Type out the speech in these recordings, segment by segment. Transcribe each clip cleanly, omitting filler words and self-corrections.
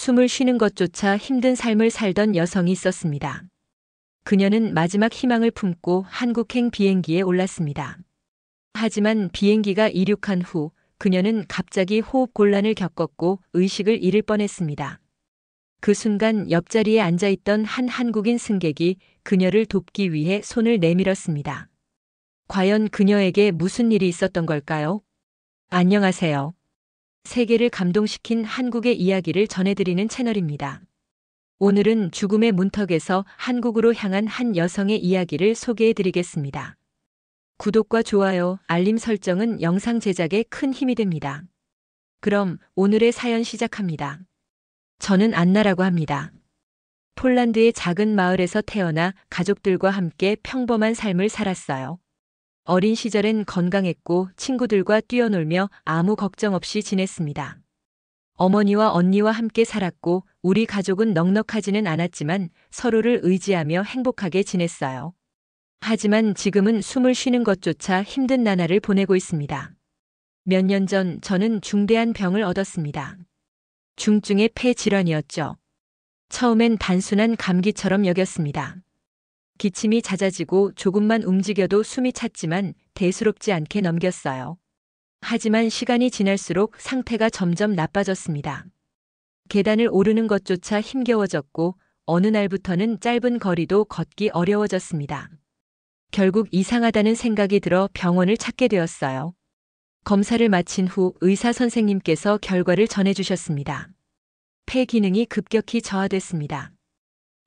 숨을 쉬는 것조차 힘든 삶을 살던 여성이 있었습니다. 그녀는 마지막 희망을 품고 한국행 비행기에 올랐습니다. 하지만 비행기가 이륙한 후 그녀는 갑자기 호흡 곤란을 겪었고 의식을 잃을 뻔했습니다. 그 순간 옆자리에 앉아있던 한 한국인 승객이 그녀를 돕기 위해 손을 내밀었습니다. 과연 그녀에게 무슨 일이 있었던 걸까요? 안녕하세요. 세계를 감동시킨 한국의 이야기를 전해드리는 채널입니다. 오늘은 죽음의 문턱에서 한국으로 향한 한 여성의 이야기를 소개해드리겠습니다. 구독과 좋아요, 알림 설정은 영상 제작에 큰 힘이 됩니다. 그럼 오늘의 사연 시작합니다. 저는 안나라고 합니다. 폴란드의 작은 마을에서 태어나 가족들과 함께 평범한 삶을 살았어요. 어린 시절엔 건강했고 친구들과 뛰어놀며 아무 걱정 없이 지냈습니다. 어머니와 언니와 함께 살았고 우리 가족은 넉넉하지는 않았지만 서로를 의지하며 행복하게 지냈어요. 하지만 지금은 숨을 쉬는 것조차 힘든 나날을 보내고 있습니다. 몇 년 전 저는 중대한 병을 얻었습니다. 중증의 폐 질환이었죠. 처음엔 단순한 감기처럼 여겼습니다. 기침이 잦아지고 조금만 움직여도 숨이 찼지만 대수롭지 않게 넘겼어요. 하지만 시간이 지날수록 상태가 점점 나빠졌습니다. 계단을 오르는 것조차 힘겨워졌고 어느 날부터는 짧은 거리도 걷기 어려워졌습니다. 결국 이상하다는 생각이 들어 병원을 찾게 되었어요. 검사를 마친 후 의사 선생님께서 결과를 전해주셨습니다. 폐 기능이 급격히 저하됐습니다.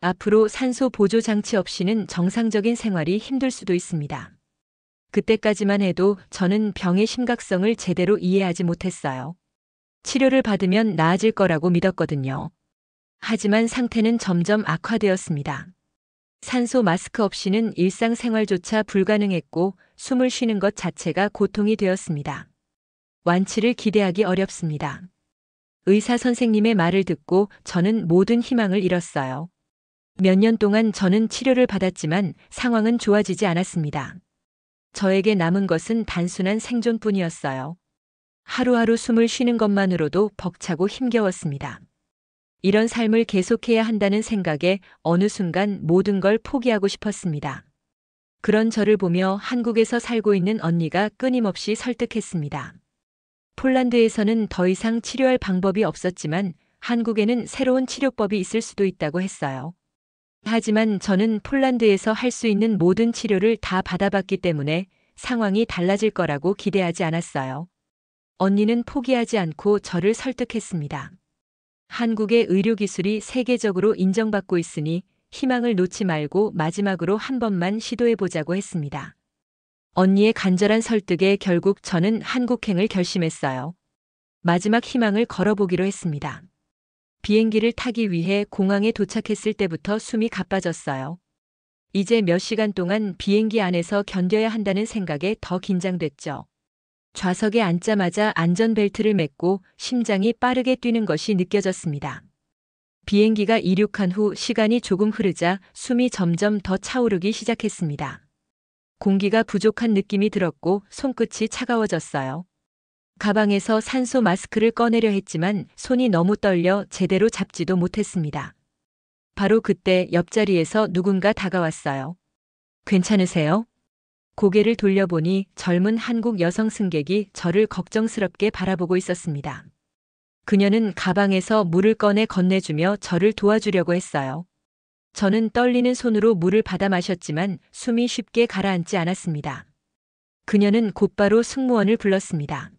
앞으로 산소 보조 장치 없이는 정상적인 생활이 힘들 수도 있습니다. 그때까지만 해도 저는 병의 심각성을 제대로 이해하지 못했어요. 치료를 받으면 나아질 거라고 믿었거든요. 하지만 상태는 점점 악화되었습니다. 산소 마스크 없이는 일상생활조차 불가능했고 숨을 쉬는 것 자체가 고통이 되었습니다. 완치를 기대하기 어렵습니다. 의사 선생님의 말을 듣고 저는 모든 희망을 잃었어요. 몇 년 동안 저는 치료를 받았지만 상황은 좋아지지 않았습니다. 저에게 남은 것은 단순한 생존뿐이었어요. 하루하루 숨을 쉬는 것만으로도 벅차고 힘겨웠습니다. 이런 삶을 계속해야 한다는 생각에 어느 순간 모든 걸 포기하고 싶었습니다. 그런 저를 보며 한국에서 살고 있는 언니가 끊임없이 설득했습니다. 폴란드에서는 더 이상 치료할 방법이 없었지만 한국에는 새로운 치료법이 있을 수도 있다고 했어요. 하지만 저는 폴란드에서 할 수 있는 모든 치료를 다 받아봤기 때문에 상황이 달라질 거라고 기대하지 않았어요. 언니는 포기하지 않고 저를 설득했습니다. 한국의 의료기술이 세계적으로 인정받고 있으니 희망을 놓지 말고 마지막으로 한 번만 시도해보자고 했습니다. 언니의 간절한 설득에 결국 저는 한국행을 결심했어요. 마지막 희망을 걸어보기로 했습니다. 비행기를 타기 위해 공항에 도착했을 때부터 숨이 가빠졌어요. 이제 몇 시간 동안 비행기 안에서 견뎌야 한다는 생각에 더 긴장됐죠. 좌석에 앉자마자 안전벨트를 맸고 심장이 빠르게 뛰는 것이 느껴졌습니다. 비행기가 이륙한 후 시간이 조금 흐르자 숨이 점점 더 차오르기 시작했습니다. 공기가 부족한 느낌이 들었고 손끝이 차가워졌어요. 가방에서 산소 마스크를 꺼내려 했지만 손이 너무 떨려 제대로 잡지도 못했습니다. 바로 그때 옆자리에서 누군가 다가왔어요. 괜찮으세요? 고개를 돌려보니 젊은 한국 여성 승객이 저를 걱정스럽게 바라보고 있었습니다. 그녀는 가방에서 물을 꺼내 건네주며 저를 도와주려고 했어요. 저는 떨리는 손으로 물을 받아 마셨지만 숨이 쉽게 가라앉지 않았습니다. 그녀는 곧바로 승무원을 불렀습니다.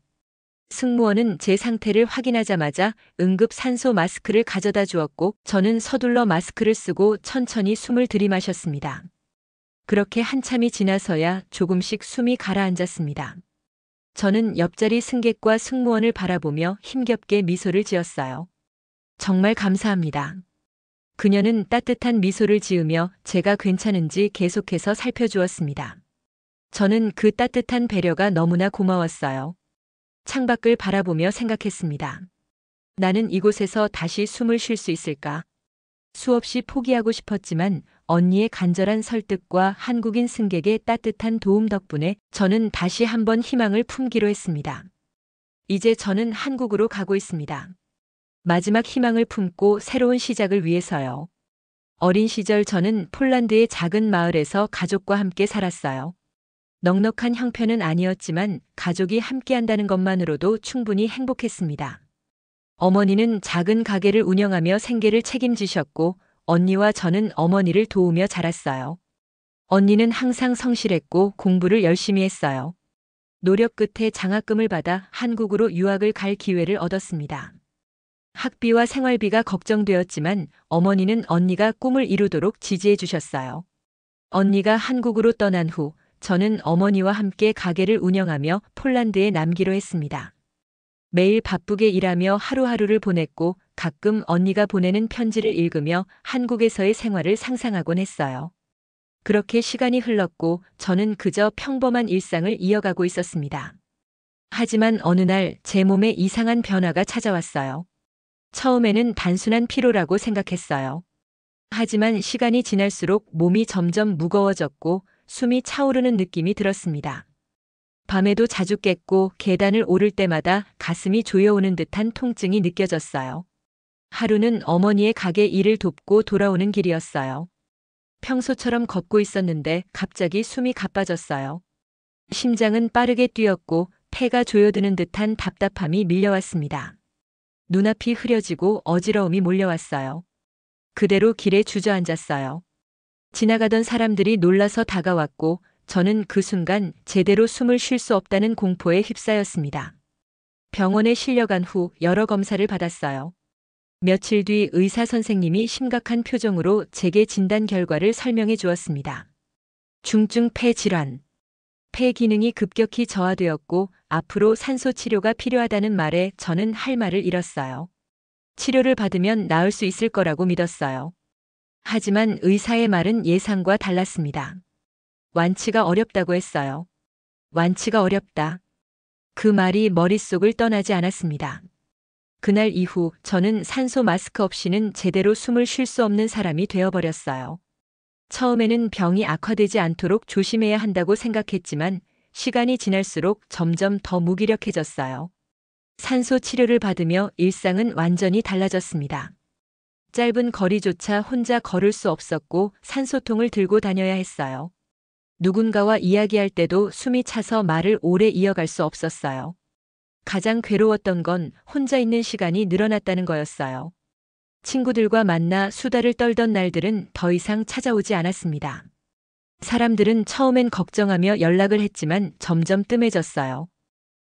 승무원은 제 상태를 확인하자마자 응급 산소 마스크를 가져다 주었고 저는 서둘러 마스크를 쓰고 천천히 숨을 들이마셨습니다. 그렇게 한참이 지나서야 조금씩 숨이 가라앉았습니다. 저는 옆자리 승객과 승무원을 바라보며 힘겹게 미소를 지었어요. 정말 감사합니다. 그녀는 따뜻한 미소를 지으며 제가 괜찮은지 계속해서 살펴주었습니다. 저는 그 따뜻한 배려가 너무나 고마웠어요. 창밖을 바라보며 생각했습니다. 나는 이곳에서 다시 숨을 쉴 수 있을까? 수없이 포기하고 싶었지만 언니의 간절한 설득과 한국인 승객의 따뜻한 도움 덕분에 저는 다시 한번 희망을 품기로 했습니다. 이제 저는 한국으로 가고 있습니다. 마지막 희망을 품고 새로운 시작을 위해서요. 어린 시절 저는 폴란드의 작은 마을에서 가족과 함께 살았어요. 넉넉한 형편은 아니었지만 가족이 함께한다는 것만으로도 충분히 행복했습니다. 어머니는 작은 가게를 운영하며 생계를 책임지셨고 언니와 저는 어머니를 도우며 자랐어요. 언니는 항상 성실했고 공부를 열심히 했어요. 노력 끝에 장학금을 받아 한국으로 유학을 갈 기회를 얻었습니다. 학비와 생활비가 걱정되었지만 어머니는 언니가 꿈을 이루도록 지지해 주셨어요. 언니가 한국으로 떠난 후 저는 어머니와 함께 가게를 운영하며 폴란드에 남기로 했습니다. 매일 바쁘게 일하며 하루하루를 보냈고 가끔 언니가 보내는 편지를 읽으며 한국에서의 생활을 상상하곤 했어요. 그렇게 시간이 흘렀고 저는 그저 평범한 일상을 이어가고 있었습니다. 하지만 어느 날 제 몸에 이상한 변화가 찾아왔어요. 처음에는 단순한 피로라고 생각했어요. 하지만 시간이 지날수록 몸이 점점 무거워졌고 숨이 차오르는 느낌이 들었습니다. 밤에도 자주 깼고 계단을 오를 때마다 가슴이 조여오는 듯한 통증이 느껴졌어요. 하루는 어머니의 가게 일을 돕고 돌아오는 길이었어요. 평소처럼 걷고 있었는데 갑자기 숨이 가빠졌어요. 심장은 빠르게 뛰었고 폐가 조여드는 듯한 답답함이 밀려왔습니다. 눈앞이 흐려지고 어지러움이 몰려왔어요. 그대로 길에 주저앉았어요. 지나가던 사람들이 놀라서 다가왔고 저는 그 순간 제대로 숨을 쉴 수 없다는 공포에 휩싸였습니다. 병원에 실려간 후 여러 검사를 받았어요. 며칠 뒤 의사 선생님이 심각한 표정으로 제게 진단 결과를 설명해 주었습니다. 중증 폐 질환. 폐 기능이 급격히 저하되었고 앞으로 산소 치료가 필요하다는 말에 저는 할 말을 잃었어요. 치료를 받으면 나을 수 있을 거라고 믿었어요. 하지만 의사의 말은 예상과 달랐습니다. 완치가 어렵다고 했어요. 완치가 어렵다. 그 말이 머릿속을 떠나지 않았습니다. 그날 이후 저는 산소 마스크 없이는 제대로 숨을 쉴 수 없는 사람이 되어버렸어요. 처음에는 병이 악화되지 않도록 조심해야 한다고 생각했지만 시간이 지날수록 점점 더 무기력해졌어요. 산소 치료를 받으며 일상은 완전히 달라졌습니다. 짧은 거리조차 혼자 걸을 수 없었고 산소통을 들고 다녀야 했어요. 누군가와 이야기할 때도 숨이 차서 말을 오래 이어갈 수 없었어요. 가장 괴로웠던 건 혼자 있는 시간이 늘어났다는 거였어요. 친구들과 만나 수다를 떨던 날들은 더 이상 찾아오지 않았습니다. 사람들은 처음엔 걱정하며 연락을 했지만 점점 뜸해졌어요.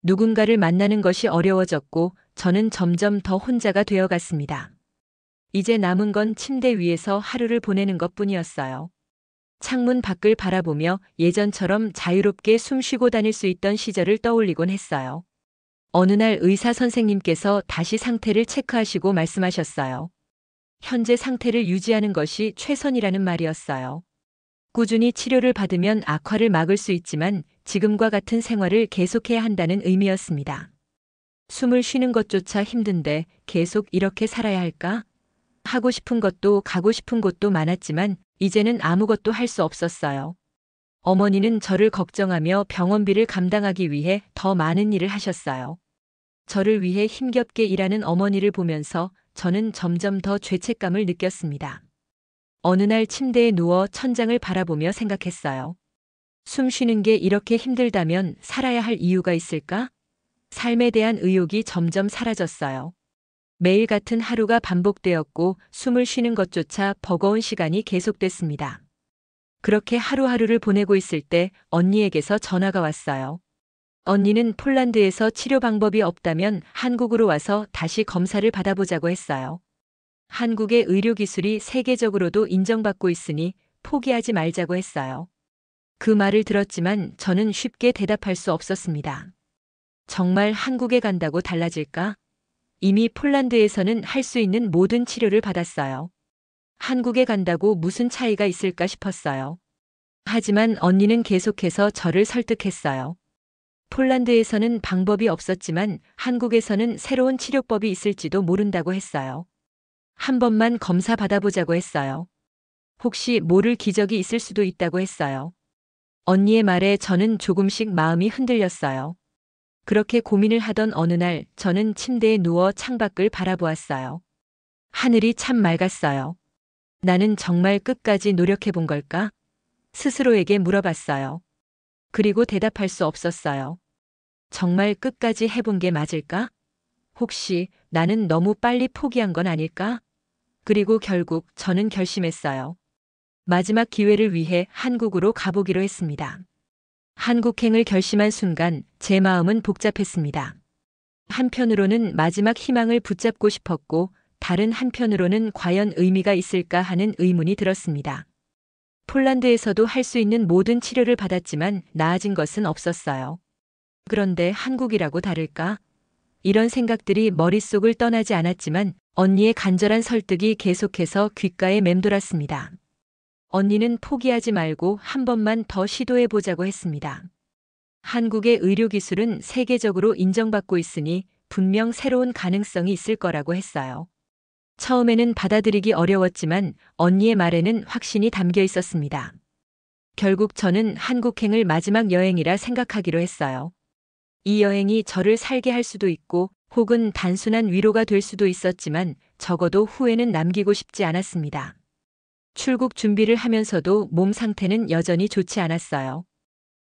누군가를 만나는 것이 어려워졌고 저는 점점 더 혼자가 되어갔습니다. 이제 남은 건 침대 위에서 하루를 보내는 것뿐이었어요. 창문 밖을 바라보며 예전처럼 자유롭게 숨 쉬고 다닐 수 있던 시절을 떠올리곤 했어요. 어느 날 의사 선생님께서 다시 상태를 체크하시고 말씀하셨어요. 현재 상태를 유지하는 것이 최선이라는 말이었어요. 꾸준히 치료를 받으면 악화를 막을 수 있지만 지금과 같은 생활을 계속해야 한다는 의미였습니다. 숨을 쉬는 것조차 힘든데 계속 이렇게 살아야 할까? 하고 싶은 것도 가고 싶은 곳도 많았지만 이제는 아무것도 할 수 없었어요. 어머니는 저를 걱정하며 병원비를 감당하기 위해 더 많은 일을 하셨어요. 저를 위해 힘겹게 일하는 어머니를 보면서 저는 점점 더 죄책감을 느꼈습니다. 어느 날 침대에 누워 천장을 바라보며 생각했어요. 숨 쉬는 게 이렇게 힘들다면 살아야 할 이유가 있을까? 삶에 대한 의욕이 점점 사라졌어요. 매일 같은 하루가 반복되었고 숨을 쉬는 것조차 버거운 시간이 계속됐습니다. 그렇게 하루하루를 보내고 있을 때 언니에게서 전화가 왔어요. 언니는 폴란드에서 치료 방법이 없다면 한국으로 와서 다시 검사를 받아보자고 했어요. 한국의 의료기술이 세계적으로도 인정받고 있으니 포기하지 말자고 했어요. 그 말을 들었지만 저는 쉽게 대답할 수 없었습니다. 정말 한국에 간다고 달라질까? 이미 폴란드에서는 할 수 있는 모든 치료를 받았어요. 한국에 간다고 무슨 차이가 있을까 싶었어요. 하지만 언니는 계속해서 저를 설득했어요. 폴란드에서는 방법이 없었지만 한국에서는 새로운 치료법이 있을지도 모른다고 했어요. 한 번만 검사 받아보자고 했어요. 혹시 모를 기적이 있을 수도 있다고 했어요. 언니의 말에 저는 조금씩 마음이 흔들렸어요. 그렇게 고민을 하던 어느 날 저는 침대에 누워 창밖을 바라보았어요. 하늘이 참 맑았어요. 나는 정말 끝까지 노력해 본 걸까? 스스로에게 물어봤어요. 그리고 대답할 수 없었어요. 정말 끝까지 해본 게 맞을까? 혹시 나는 너무 빨리 포기한 건 아닐까? 그리고 결국 저는 결심했어요. 마지막 기회를 위해 한국으로 가보기로 했습니다. 한국행을 결심한 순간 제 마음은 복잡했습니다. 한편으로는 마지막 희망을 붙잡고 싶었고, 다른 한편으로는 과연 의미가 있을까 하는 의문이 들었습니다. 폴란드에서도 할 수 있는 모든 치료를 받았지만 나아진 것은 없었어요. 그런데 한국이라고 다를까? 이런 생각들이 머릿속을 떠나지 않았지만 언니의 간절한 설득이 계속해서 귓가에 맴돌았습니다. 언니는 포기하지 말고 한 번만 더 시도해 보자고 했습니다. 한국의 의료기술은 세계적으로 인정받고 있으니 분명 새로운 가능성이 있을 거라고 했어요. 처음에는 받아들이기 어려웠지만 언니의 말에는 확신이 담겨 있었습니다. 결국 저는 한국행을 마지막 여행이라 생각하기로 했어요. 이 여행이 저를 살게 할 수도 있고 혹은 단순한 위로가 될 수도 있었지만 적어도 후회는 남기고 싶지 않았습니다. 출국 준비를 하면서도 몸 상태는 여전히 좋지 않았어요.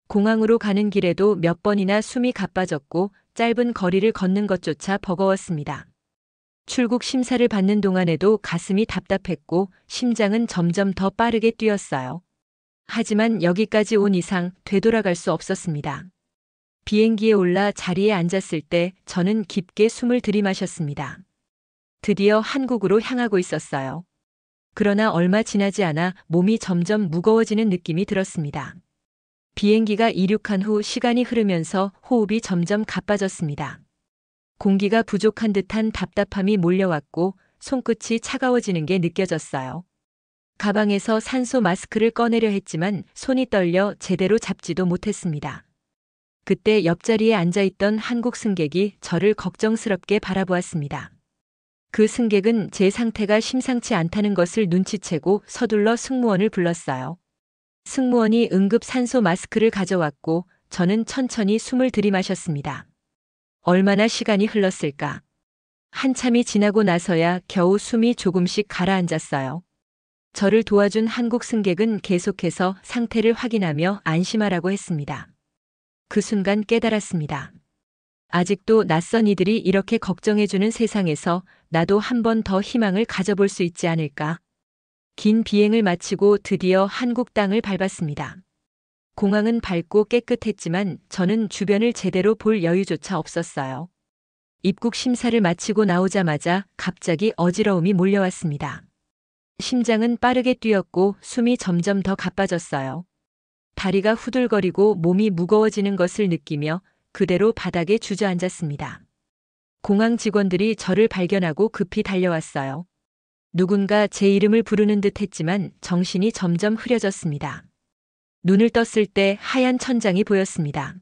공항으로 가는 길에도 몇 번이나 숨이 가빠졌고 짧은 거리를 걷는 것조차 버거웠습니다. 출국 심사를 받는 동안에도 가슴이 답답했고 심장은 점점 더 빠르게 뛰었어요. 하지만 여기까지 온 이상 되돌아갈 수 없었습니다. 비행기에 올라 자리에 앉았을 때 저는 깊게 숨을 들이마셨습니다. 드디어 한국으로 향하고 있었어요. 그러나 얼마 지나지 않아 몸이 점점 무거워지는 느낌이 들었습니다. 비행기가 이륙한 후 시간이 흐르면서 호흡이 점점 가빠졌습니다. 공기가 부족한 듯한 답답함이 몰려왔고 손끝이 차가워지는 게 느껴졌어요. 가방에서 산소 마스크를 꺼내려 했지만 손이 떨려 제대로 잡지도 못했습니다. 그때 옆자리에 앉아있던 한국 승객이 저를 걱정스럽게 바라보았습니다. 그 승객은 제 상태가 심상치 않다는 것을 눈치채고 서둘러 승무원을 불렀어요. 승무원이 응급 산소 마스크를 가져왔고 저는 천천히 숨을 들이마셨습니다. 얼마나 시간이 흘렀을까? 한참이 지나고 나서야 겨우 숨이 조금씩 가라앉았어요. 저를 도와준 한국 승객은 계속해서 상태를 확인하며 안심하라고 했습니다. 그 순간 깨달았습니다. 아직도 낯선 이들이 이렇게 걱정해주는 세상에서 나도 한 번 더 희망을 가져볼 수 있지 않을까? 긴 비행을 마치고 드디어 한국 땅을 밟았습니다. 공항은 밝고 깨끗했지만 저는 주변을 제대로 볼 여유조차 없었어요. 입국 심사를 마치고 나오자마자 갑자기 어지러움이 몰려왔습니다. 심장은 빠르게 뛰었고 숨이 점점 더 가빠졌어요. 다리가 후들거리고 몸이 무거워지는 것을 느끼며 그대로 바닥에 주저앉았습니다. 공항 직원들이 저를 발견하고 급히 달려왔어요. 누군가 제 이름을 부르는 듯 했지만 정신이 점점 흐려졌습니다. 눈을 떴을 때 하얀 천장이 보였습니다.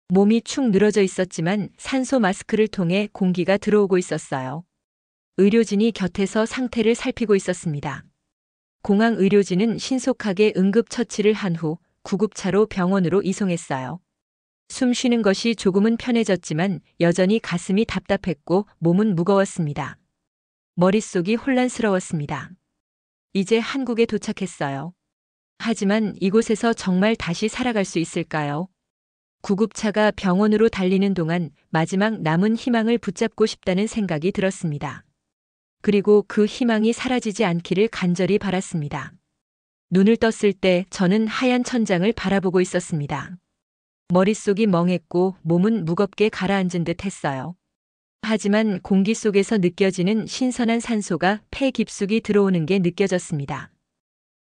몸이 축 늘어져 있었지만 산소 마스크를 통해 공기가 들어오고 있었어요. 의료진이 곁에서 상태를 살피고 있었습니다. 공항 의료진은 신속하게 응급처치를 한 후 구급차로 병원으로 이송했어요. 숨 쉬는 것이 조금은 편해졌지만 여전히 가슴이 답답했고 몸은 무거웠습니다. 머릿속이 혼란스러웠습니다. 이제 한국에 도착했어요. 하지만 이곳에서 정말 다시 살아갈 수 있을까요? 구급차가 병원으로 달리는 동안 마지막 남은 희망을 붙잡고 싶다는 생각이 들었습니다. 그리고 그 희망이 사라지지 않기를 간절히 바랐습니다. 눈을 떴을 때 저는 하얀 천장을 바라보고 있었습니다. 머릿속이 멍했고 몸은 무겁게 가라앉은 듯 했어요. 하지만 공기 속에서 느껴지는 신선한 산소가 폐 깊숙이 들어오는 게 느껴졌습니다.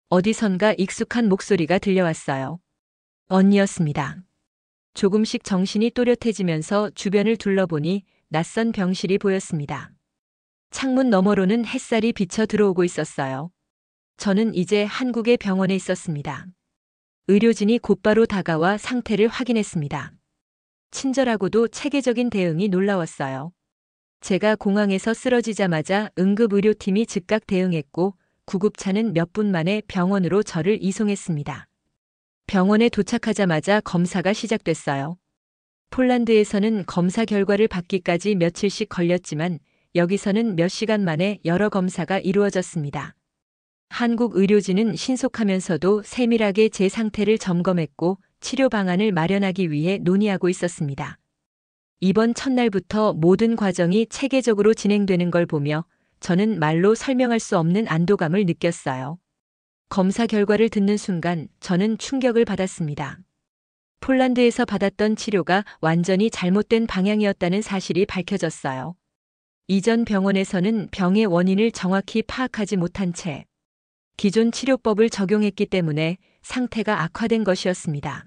어디선가 익숙한 목소리가 들려왔어요. 언니였습니다. 조금씩 정신이 또렷해지면서 주변을 둘러보니 낯선 병실이 보였습니다. 창문 너머로는 햇살이 비쳐 들어오고 있었어요. 저는 이제 한국의 병원에 있었습니다. 의료진이 곧바로 다가와 상태를 확인했습니다. 친절하고도 체계적인 대응이 놀라웠어요. 제가 공항에서 쓰러지자마자 응급의료팀이 즉각 대응했고 구급차는 몇 분 만에 병원으로 저를 이송했습니다. 병원에 도착하자마자 검사가 시작됐어요. 폴란드에서는 검사 결과를 받기까지 며칠씩 걸렸지만 여기서는 몇 시간 만에 여러 검사가 이루어졌습니다. 한국 의료진은 신속하면서도 세밀하게 제 상태를 점검했고 치료 방안을 마련하기 위해 논의하고 있었습니다. 입원 첫날부터 모든 과정이 체계적으로 진행되는 걸 보며 저는 말로 설명할 수 없는 안도감을 느꼈어요. 검사 결과를 듣는 순간 저는 충격을 받았습니다. 폴란드에서 받았던 치료가 완전히 잘못된 방향이었다는 사실이 밝혀졌어요. 이전 병원에서는 병의 원인을 정확히 파악하지 못한 채 기존 치료법을 적용했기 때문에 상태가 악화된 것이었습니다.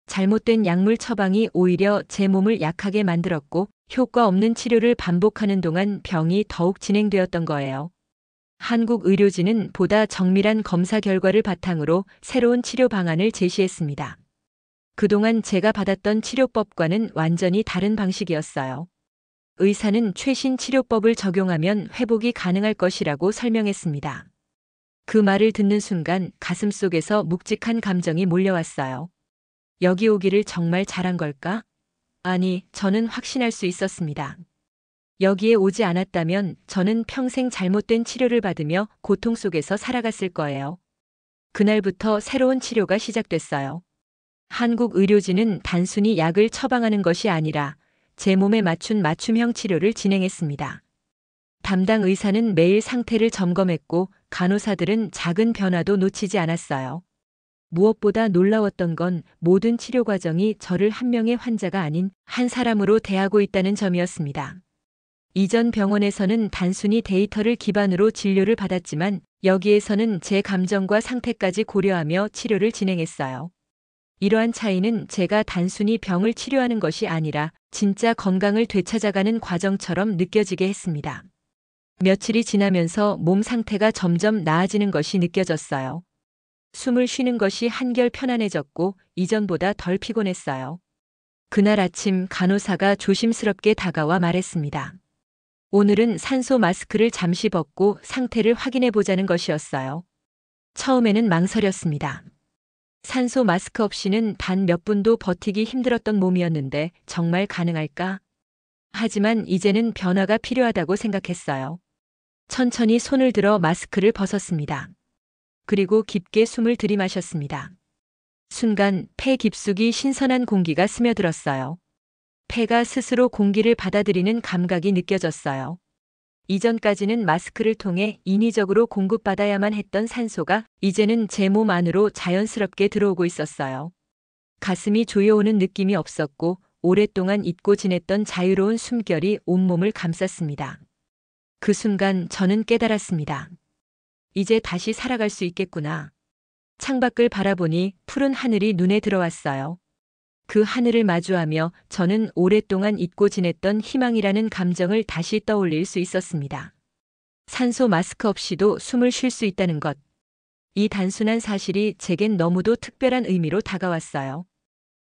잘못된 약물 처방이 오히려 제 몸을 약하게 만들었고 효과 없는 치료를 반복하는 동안 병이 더욱 진행되었던 거예요. 한국 의료진은 보다 정밀한 검사 결과를 바탕으로 새로운 치료 방안을 제시했습니다. 그동안 제가 받았던 치료법과는 완전히 다른 방식이었어요. 의사는 최신 치료법을 적용하면 회복이 가능할 것이라고 설명했습니다. 그 말을 듣는 순간 가슴속에서 묵직한 감정이 몰려왔어요. 여기 오기를 정말 잘한 걸까? 아니, 저는 확신할 수 있었습니다. 여기에 오지 않았다면 저는 평생 잘못된 치료를 받으며 고통 속에서 살아갔을 거예요. 그날부터 새로운 치료가 시작됐어요. 한국 의료진은 단순히 약을 처방하는 것이 아니라 제 몸에 맞춘 맞춤형 치료를 진행했습니다. 담당 의사는 매일 상태를 점검했고 간호사들은 작은 변화도 놓치지 않았어요. 무엇보다 놀라웠던 건 모든 치료 과정이 저를 한 명의 환자가 아닌 한 사람으로 대하고 있다는 점이었습니다. 이전 병원에서는 단순히 데이터를 기반으로 진료를 받았지만 여기에서는 제 감정과 상태까지 고려하며 치료를 진행했어요. 이러한 차이는 제가 단순히 병을 치료하는 것이 아니라 진짜 건강을 되찾아가는 과정처럼 느껴지게 했습니다. 며칠이 지나면서 몸 상태가 점점 나아지는 것이 느껴졌어요. 숨을 쉬는 것이 한결 편안해졌고 이전보다 덜 피곤했어요. 그날 아침 간호사가 조심스럽게 다가와 말했습니다. 오늘은 산소 마스크를 잠시 벗고 상태를 확인해 보자는 것이었어요. 처음에는 망설였습니다. 산소 마스크 없이는 단 몇 분도 버티기 힘들었던 몸이었는데 정말 가능할까? 하지만 이제는 변화가 필요하다고 생각했어요. 천천히 손을 들어 마스크를 벗었습니다. 그리고 깊게 숨을 들이마셨습니다. 순간 폐 깊숙이 신선한 공기가 스며들었어요. 폐가 스스로 공기를 받아들이는 감각이 느껴졌어요. 이전까지는 마스크를 통해 인위적으로 공급받아야만 했던 산소가 이제는 제 몸 안으로 자연스럽게 들어오고 있었어요. 가슴이 조여오는 느낌이 없었고 오랫동안 잊고 지냈던 자유로운 숨결이 온몸을 감쌌습니다. 그 순간 저는 깨달았습니다. 이제 다시 살아갈 수 있겠구나. 창밖을 바라보니 푸른 하늘이 눈에 들어왔어요. 그 하늘을 마주하며 저는 오랫동안 잊고 지냈던 희망이라는 감정을 다시 떠올릴 수 있었습니다. 산소 마스크 없이도 숨을 쉴 수 있다는 것. 이 단순한 사실이 제겐 너무도 특별한 의미로 다가왔어요.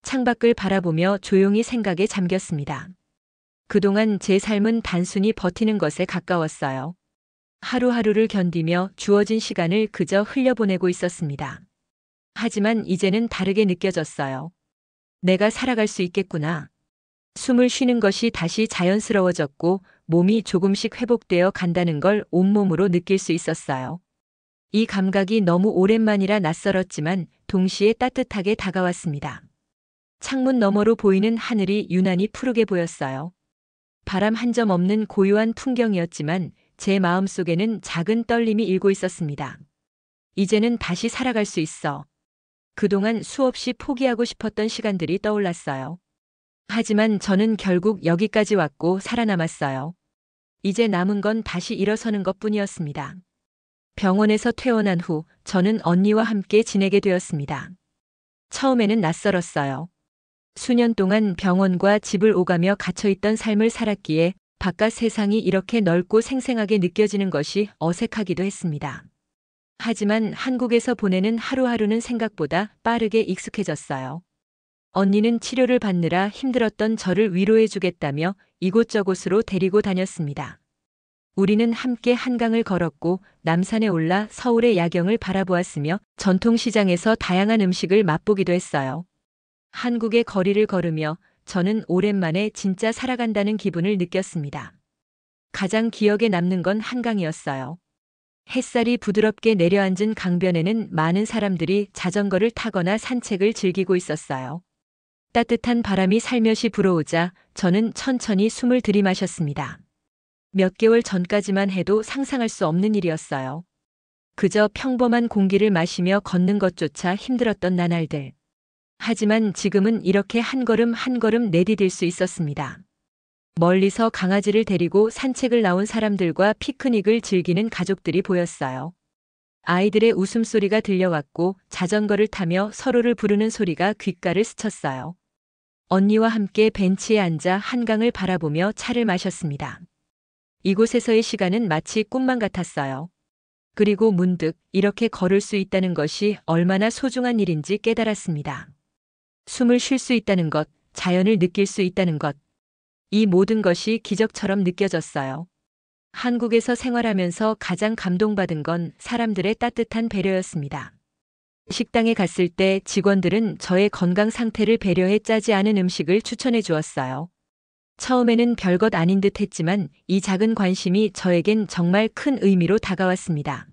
창밖을 바라보며 조용히 생각에 잠겼습니다. 그동안 제 삶은 단순히 버티는 것에 가까웠어요. 하루하루를 견디며 주어진 시간을 그저 흘려보내고 있었습니다. 하지만 이제는 다르게 느껴졌어요. 내가 살아갈 수 있겠구나. 숨을 쉬는 것이 다시 자연스러워졌고 몸이 조금씩 회복되어 간다는 걸 온몸으로 느낄 수 있었어요. 이 감각이 너무 오랜만이라 낯설었지만 동시에 따뜻하게 다가왔습니다. 창문 너머로 보이는 하늘이 유난히 푸르게 보였어요. 바람 한 점 없는 고요한 풍경이었지만 제 마음속에는 작은 떨림이 일고 있었습니다. 이제는 다시 살아갈 수 있어. 그동안 수없이 포기하고 싶었던 시간들이 떠올랐어요. 하지만 저는 결국 여기까지 왔고 살아남았어요. 이제 남은 건 다시 일어서는 것뿐이었습니다. 병원에서 퇴원한 후 저는 언니와 함께 지내게 되었습니다. 처음에는 낯설었어요. 수년 동안 병원과 집을 오가며 갇혀있던 삶을 살았기에 바깥 세상이 이렇게 넓고 생생하게 느껴지는 것이 어색하기도 했습니다. 하지만 한국에서 보내는 하루하루는 생각보다 빠르게 익숙해졌어요. 언니는 치료를 받느라 힘들었던 저를 위로해주겠다며 이곳저곳으로 데리고 다녔습니다. 우리는 함께 한강을 걸었고 남산에 올라 서울의 야경을 바라보았으며 전통시장에서 다양한 음식을 맛보기도 했어요. 한국의 거리를 걸으며 저는 오랜만에 진짜 살아간다는 기분을 느꼈습니다. 가장 기억에 남는 건 한강이었어요. 햇살이 부드럽게 내려앉은 강변에는 많은 사람들이 자전거를 타거나 산책을 즐기고 있었어요. 따뜻한 바람이 살며시 불어오자 저는 천천히 숨을 들이마셨습니다. 몇 개월 전까지만 해도 상상할 수 없는 일이었어요. 그저 평범한 공기를 마시며 걷는 것조차 힘들었던 나날들. 하지만 지금은 이렇게 한 걸음 한 걸음 내디딜 수 있었습니다. 멀리서 강아지를 데리고 산책을 나온 사람들과 피크닉을 즐기는 가족들이 보였어요. 아이들의 웃음소리가 들려왔고 자전거를 타며 서로를 부르는 소리가 귓가를 스쳤어요. 언니와 함께 벤치에 앉아 한강을 바라보며 차를 마셨습니다. 이곳에서의 시간은 마치 꿈만 같았어요. 그리고 문득 이렇게 걸을 수 있다는 것이 얼마나 소중한 일인지 깨달았습니다. 숨을 쉴 수 있다는 것, 자연을 느낄 수 있다는 것. 이 모든 것이 기적처럼 느껴졌어요. 한국에서 생활하면서 가장 감동받은 건 사람들의 따뜻한 배려였습니다. 식당에 갔을 때 직원들은 저의 건강 상태를 배려해 짜지 않은 음식을 추천해 주었어요. 처음에는 별것 아닌 듯 했지만 이 작은 관심이 저에겐 정말 큰 의미로 다가왔습니다.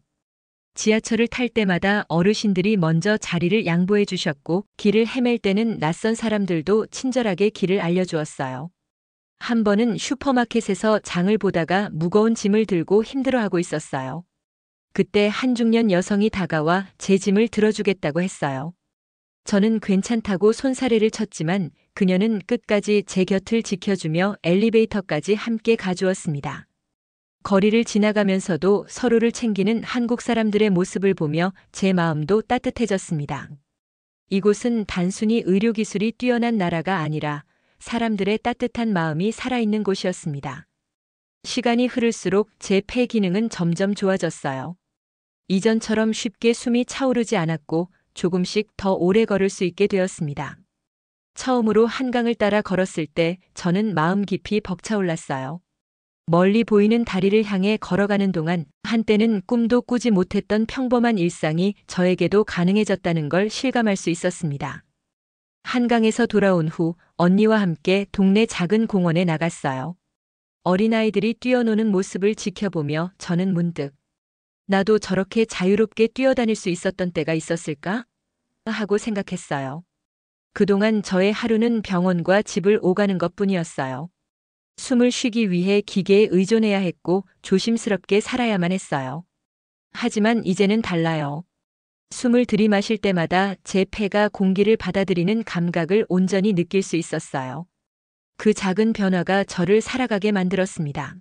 지하철을 탈 때마다 어르신들이 먼저 자리를 양보해 주셨고 길을 헤맬 때는 낯선 사람들도 친절하게 길을 알려주었어요. 한 번은 슈퍼마켓에서 장을 보다가 무거운 짐을 들고 힘들어하고 있었어요. 그때 한 중년 여성이 다가와 제 짐을 들어주겠다고 했어요. 저는 괜찮다고 손사래를 쳤지만 그녀는 끝까지 제 곁을 지켜주며 엘리베이터까지 함께 가주었습니다. 거리를 지나가면서도 서로를 챙기는 한국 사람들의 모습을 보며 제 마음도 따뜻해졌습니다. 이곳은 단순히 의료기술이 뛰어난 나라가 아니라 사람들의 따뜻한 마음이 살아있는 곳이었습니다. 시간이 흐를수록 제 폐 기능은 점점 좋아졌어요. 이전처럼 쉽게 숨이 차오르지 않았고 조금씩 더 오래 걸을 수 있게 되었습니다. 처음으로 한강을 따라 걸었을 때 저는 마음 깊이 벅차올랐어요. 멀리 보이는 다리를 향해 걸어가는 동안 한때는 꿈도 꾸지 못했던 평범한 일상이 저에게도 가능해졌다는 걸 실감할 수 있었습니다. 한강에서 돌아온 후 언니와 함께 동네 작은 공원에 나갔어요. 어린아이들이 뛰어노는 모습을 지켜보며 저는 문득 나도 저렇게 자유롭게 뛰어다닐 수 있었던 때가 있었을까? 하고 생각했어요. 그동안 저의 하루는 병원과 집을 오가는 것뿐이었어요. 숨을 쉬기 위해 기계에 의존해야 했고 조심스럽게 살아야만 했어요. 하지만 이제는 달라요. 숨을 들이마실 때마다 제 폐가 공기를 받아들이는 감각을 온전히 느낄 수 있었어요. 그 작은 변화가 저를 살아가게 만들었습니다.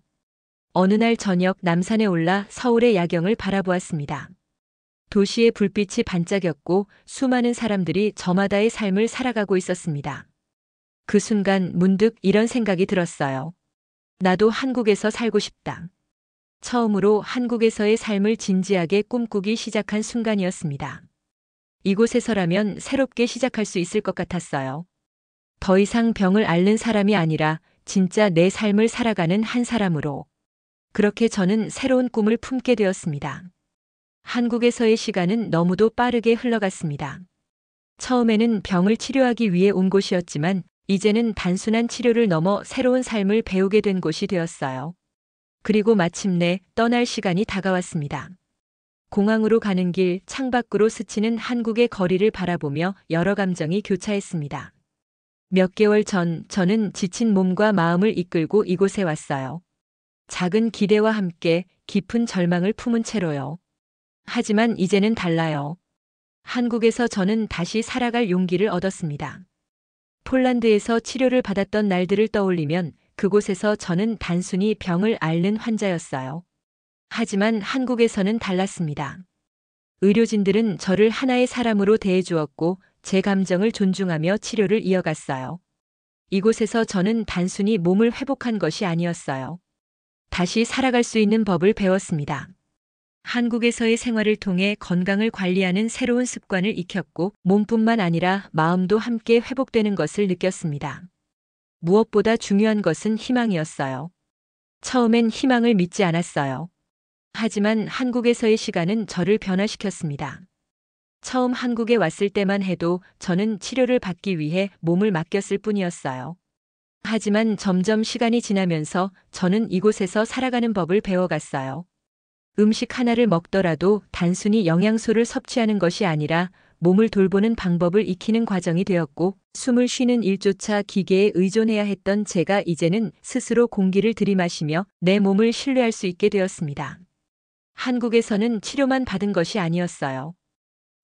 어느 날 저녁 남산에 올라 서울의 야경을 바라보았습니다. 도시의 불빛이 반짝였고 수많은 사람들이 저마다의 삶을 살아가고 있었습니다. 그 순간 문득 이런 생각이 들었어요. 나도 한국에서 살고 싶다. 처음으로 한국에서의 삶을 진지하게 꿈꾸기 시작한 순간이었습니다. 이곳에서라면 새롭게 시작할 수 있을 것 같았어요. 더 이상 병을 앓는 사람이 아니라 진짜 내 삶을 살아가는 한 사람으로. 그렇게 저는 새로운 꿈을 품게 되었습니다. 한국에서의 시간은 너무도 빠르게 흘러갔습니다. 처음에는 병을 치료하기 위해 온 곳이었지만 이제는 단순한 치료를 넘어 새로운 삶을 배우게 된 곳이 되었어요. 그리고 마침내 떠날 시간이 다가왔습니다. 공항으로 가는 길 창밖으로 스치는 한국의 거리를 바라보며 여러 감정이 교차했습니다. 몇 개월 전 저는 지친 몸과 마음을 이끌고 이곳에 왔어요. 작은 기대와 함께 깊은 절망을 품은 채로요. 하지만 이제는 달라요. 한국에서 저는 다시 살아갈 용기를 얻었습니다. 폴란드에서 치료를 받았던 날들을 떠올리면 그곳에서 저는 단순히 병을 앓는 환자였어요. 하지만 한국에서는 달랐습니다. 의료진들은 저를 하나의 사람으로 대해주었고 제 감정을 존중하며 치료를 이어갔어요. 이곳에서 저는 단순히 몸을 회복한 것이 아니었어요. 다시 살아갈 수 있는 법을 배웠습니다. 한국에서의 생활을 통해 건강을 관리하는 새로운 습관을 익혔고 몸뿐만 아니라 마음도 함께 회복되는 것을 느꼈습니다. 무엇보다 중요한 것은 희망이었어요. 처음엔 희망을 믿지 않았어요. 하지만 한국에서의 시간은 저를 변화시켰습니다. 처음 한국에 왔을 때만 해도 저는 치료를 받기 위해 몸을 맡겼을 뿐이었어요. 하지만 점점 시간이 지나면서 저는 이곳에서 살아가는 법을 배워갔어요. 음식 하나를 먹더라도 단순히 영양소를 섭취하는 것이 아니라 몸을 돌보는 방법을 익히는 과정이 되었고, 숨을 쉬는 일조차 기계에 의존해야 했던 제가 이제는 스스로 공기를 들이마시며 내 몸을 신뢰할 수 있게 되었습니다. 한국에서는 치료만 받은 것이 아니었어요.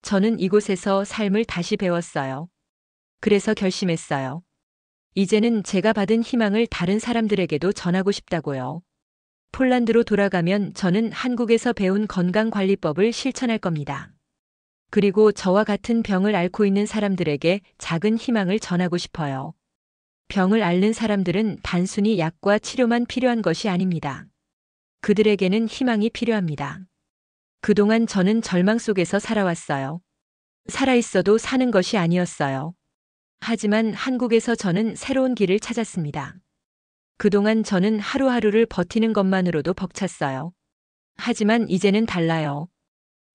저는 이곳에서 삶을 다시 배웠어요. 그래서 결심했어요. 이제는 제가 받은 희망을 다른 사람들에게도 전하고 싶다고요. 폴란드로 돌아가면 저는 한국에서 배운 건강관리법을 실천할 겁니다. 그리고 저와 같은 병을 앓고 있는 사람들에게 작은 희망을 전하고 싶어요. 병을 앓는 사람들은 단순히 약과 치료만 필요한 것이 아닙니다. 그들에게는 희망이 필요합니다. 그동안 저는 절망 속에서 살아왔어요. 살아있어도 사는 것이 아니었어요. 하지만 한국에서 저는 새로운 길을 찾았습니다. 그동안 저는 하루하루를 버티는 것만으로도 벅찼어요. 하지만 이제는 달라요.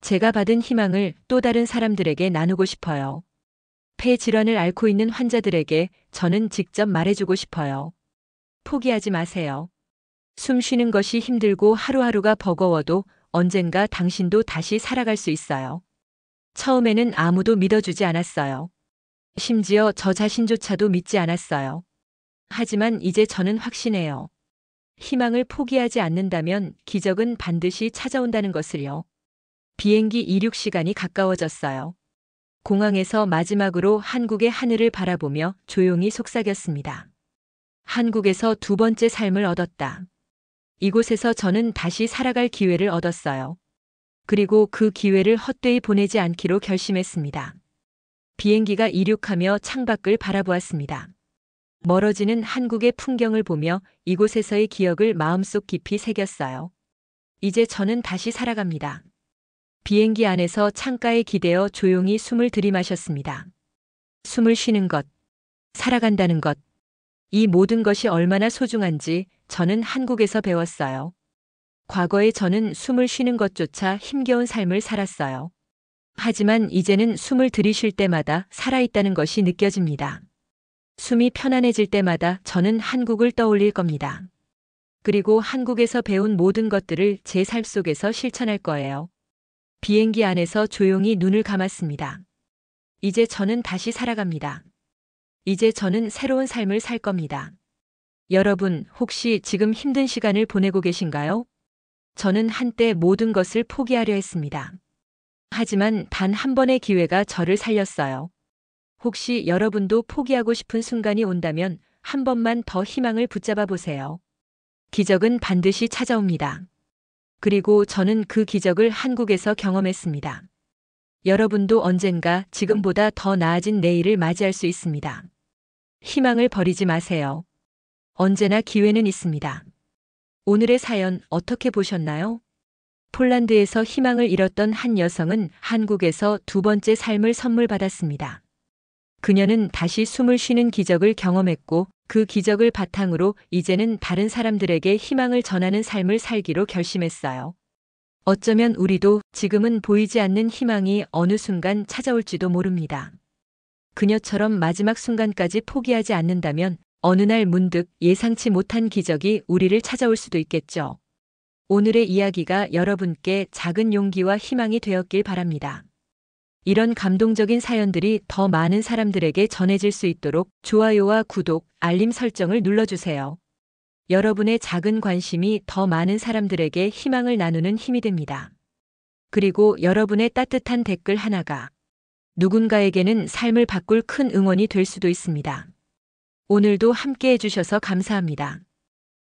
제가 받은 희망을 또 다른 사람들에게 나누고 싶어요. 폐 질환을 앓고 있는 환자들에게 저는 직접 말해주고 싶어요. 포기하지 마세요. 숨 쉬는 것이 힘들고 하루하루가 버거워도 언젠가 당신도 다시 살아갈 수 있어요. 처음에는 아무도 믿어주지 않았어요. 심지어 저 자신조차도 믿지 않았어요. 하지만 이제 저는 확신해요. 희망을 포기하지 않는다면 기적은 반드시 찾아온다는 것을요. 비행기 이륙 시간이 가까워졌어요. 공항에서 마지막으로 한국의 하늘을 바라보며 조용히 속삭였습니다. 한국에서 두 번째 삶을 얻었다. 이곳에서 저는 다시 살아갈 기회를 얻었어요. 그리고 그 기회를 헛되이 보내지 않기로 결심했습니다. 비행기가 이륙하며 창밖을 바라보았습니다. 멀어지는 한국의 풍경을 보며 이곳에서의 기억을 마음속 깊이 새겼어요. 이제 저는 다시 살아갑니다. 비행기 안에서 창가에 기대어 조용히 숨을 들이마셨습니다. 숨을 쉬는 것, 살아간다는 것, 이 모든 것이 얼마나 소중한지 저는 한국에서 배웠어요. 과거에 저는 숨을 쉬는 것조차 힘겨운 삶을 살았어요. 하지만 이제는 숨을 들이쉴 때마다 살아있다는 것이 느껴집니다. 숨이 편안해질 때마다 저는 한국을 떠올릴 겁니다. 그리고 한국에서 배운 모든 것들을 제 삶 속에서 실천할 거예요. 비행기 안에서 조용히 눈을 감았습니다. 이제 저는 다시 살아갑니다. 이제 저는 새로운 삶을 살 겁니다. 여러분, 혹시 지금 힘든 시간을 보내고 계신가요? 저는 한때 모든 것을 포기하려 했습니다. 하지만 단 한 번의 기회가 저를 살렸어요. 혹시 여러분도 포기하고 싶은 순간이 온다면 한 번만 더 희망을 붙잡아 보세요. 기적은 반드시 찾아옵니다. 그리고 저는 그 기적을 한국에서 경험했습니다. 여러분도 언젠가 지금보다 더 나아진 내일을 맞이할 수 있습니다. 희망을 버리지 마세요. 언제나 기회는 있습니다. 오늘의 사연 어떻게 보셨나요? 폴란드에서 희망을 잃었던 한 여성은 한국에서 두 번째 삶을 선물 받았습니다. 그녀는 다시 숨을 쉬는 기적을 경험했고 그 기적을 바탕으로 이제는 다른 사람들에게 희망을 전하는 삶을 살기로 결심했어요. 어쩌면 우리도 지금은 보이지 않는 희망이 어느 순간 찾아올지도 모릅니다. 그녀처럼 마지막 순간까지 포기하지 않는다면 어느 날 문득 예상치 못한 기적이 우리를 찾아올 수도 있겠죠. 오늘의 이야기가 여러분께 작은 용기와 희망이 되었길 바랍니다. 이런 감동적인 사연들이 더 많은 사람들에게 전해질 수 있도록 좋아요와 구독, 알림 설정을 눌러주세요. 여러분의 작은 관심이 더 많은 사람들에게 희망을 나누는 힘이 됩니다. 그리고 여러분의 따뜻한 댓글 하나가 누군가에게는 삶을 바꿀 큰 응원이 될 수도 있습니다. 오늘도 함께 해주셔서 감사합니다.